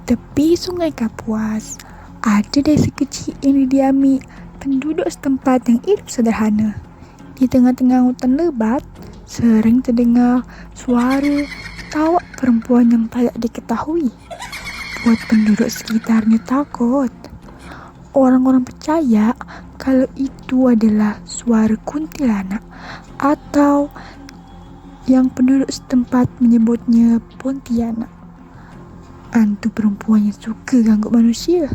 tepi Sungai Kapuas, ada desa kecil yang didiami penduduk setempat yang hidup sederhana. Di tengah-tengah hutan lebat, sering terdengar suara tawa perempuan yang tak diketahui. Buat penduduk sekitarnya takut. Orang-orang percaya kalau itu adalah suara kuntilanak atau yang penduduk setempat menyebutnya Pontianak. Hantu perempuan yang suka ganggu manusia.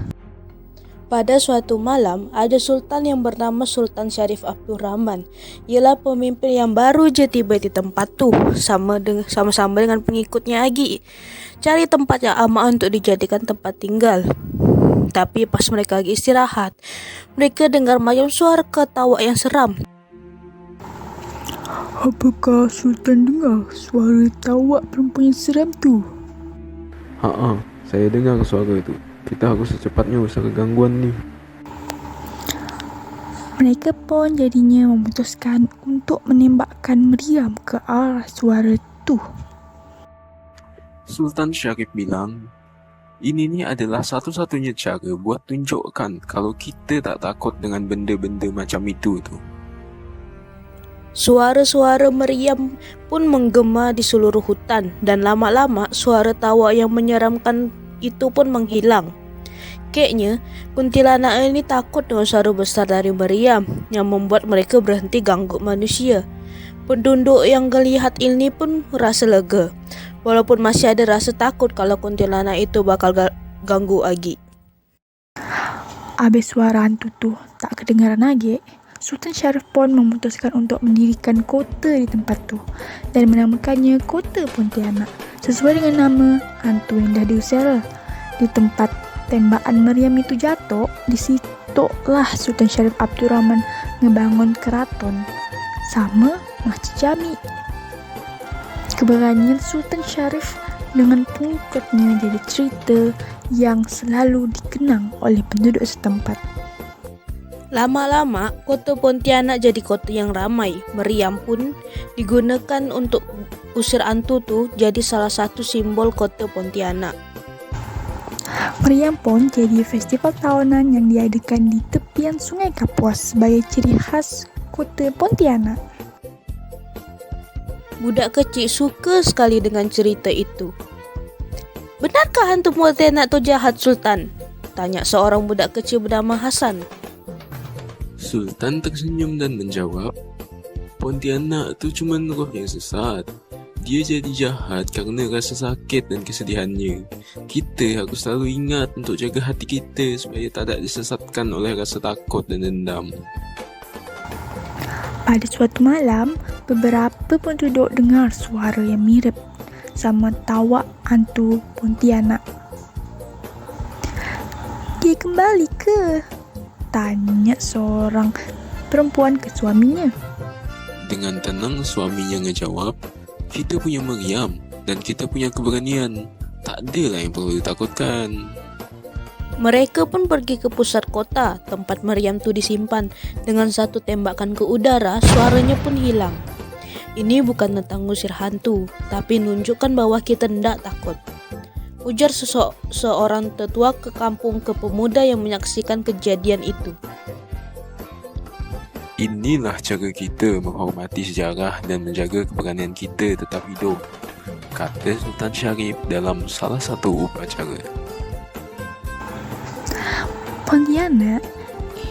Pada suatu malam, ada sultan yang bernama Sultan Syarif Abdurrahman. Ialah pemimpin yang baru je tiba di tempat tu, sama-sama dengan pengikutnya lagi. Cari tempat yang aman untuk dijadikan tempat tinggal. Tapi pas mereka lagi istirahat, mereka dengar macam suara ketawa yang seram. Apakah Sultan dengar suara tawa perempuan yang seram tu? Saya dengar suara itu. Kita harus secepatnya usaha gangguan ni. Mereka pun jadinya memutuskan untuk menembakkan meriam ke arah suara tu. Sultan Syarif bilang, ini ni adalah satu-satunya cara buat tunjukkan kalau kita tak takut dengan benda-benda macam itu tu. Suara-suara meriam pun menggema di seluruh hutan dan lama-lama suara tawa yang menyeramkan itu pun menghilang. Kayaknya kuntilanak ini takut dengan suara besar dari meriam yang membuat mereka berhenti ganggu manusia. Penduduk yang melihat ini pun rasa lega, walaupun masih ada rasa takut kalau kuntilanak itu bakal ganggu lagi. Habis suara hantu tu tak kedengaran lagi, Sultan Syarif pun memutuskan untuk mendirikan kota di tempat tu dan menamakannya Kota Pontianak sesuai dengan nama hantu yang dah diusir. Di tempat tembakan meriam itu jatuh, di situlah Sultan Syarif Abdurrahman ngebangun keraton sama Masjid Jami. Keberanian Sultan Syarif dengan pengikutnya jadi cerita yang selalu dikenang oleh penduduk setempat. Lama-lama, kota Pontianak jadi kota yang ramai. Meriam pun digunakan untuk usir hantu tu, jadi salah satu simbol kota Pontianak. Meriam pun jadi festival tahunan yang diadakan di tepian Sungai Kapuas sebagai ciri khas kota Pontianak. Budak kecil suka sekali dengan cerita itu. Benarkah hantu Pontianak tu jahat, Sultan? Tanya seorang budak kecil bernama Hasan. Sultan tersenyum dan menjawab, Pontianak tu cuma roh yang sesat. Dia jadi jahat kerana rasa sakit dan kesedihannya. Kita harus selalu ingat untuk jaga hati kita supaya tak disesatkan oleh rasa takut dan dendam. Pada suatu malam, beberapa penduduk dengar suara yang mirip sama tawa hantu Pontianak. Dia kembali ke? Tanya seorang perempuan ke suaminya. Dengan tenang suaminya ngejawab, kita punya meriam dan kita punya keberanian. Tak adalah yang perlu ditakutkan. Mereka pun pergi ke pusat kota, tempat meriam tu disimpan. Dengan satu tembakan ke udara, suaranya pun hilang. Ini bukan tentang ngusir hantu, tapi menunjukkan bahwa kita tidak takut. Ujar seorang tetua ke kampung ke pemuda yang menyaksikan kejadian itu. Inilah cara kita menghormati sejarah dan menjaga keberanian kita tetap hidup, kata Sultan Syarif dalam salah satu upacara. Pontianak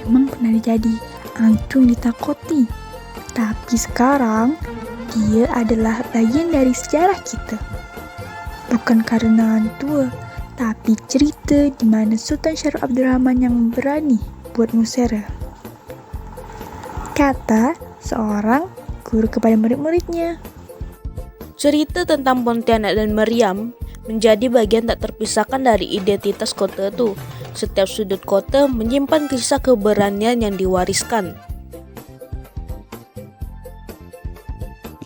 emang pernah jadi hantu yang ditakuti, tapi sekarang dia adalah bagian dari sejarah kita. Bukan karena hantu, tapi cerita di mana Sultan Syarif Abdurrahman yang berani buat ngusir. Kata seorang guru kepada murid-muridnya. Cerita tentang Pontianak dan meriam menjadi bagian tak terpisahkan dari identitas kota itu. Setiap sudut kota menyimpan kisah keberanian yang diwariskan.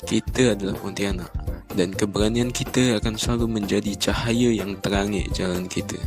Kita adalah Pontianak dan keberanian kita akan selalu menjadi cahaya yang terangi jalan kita.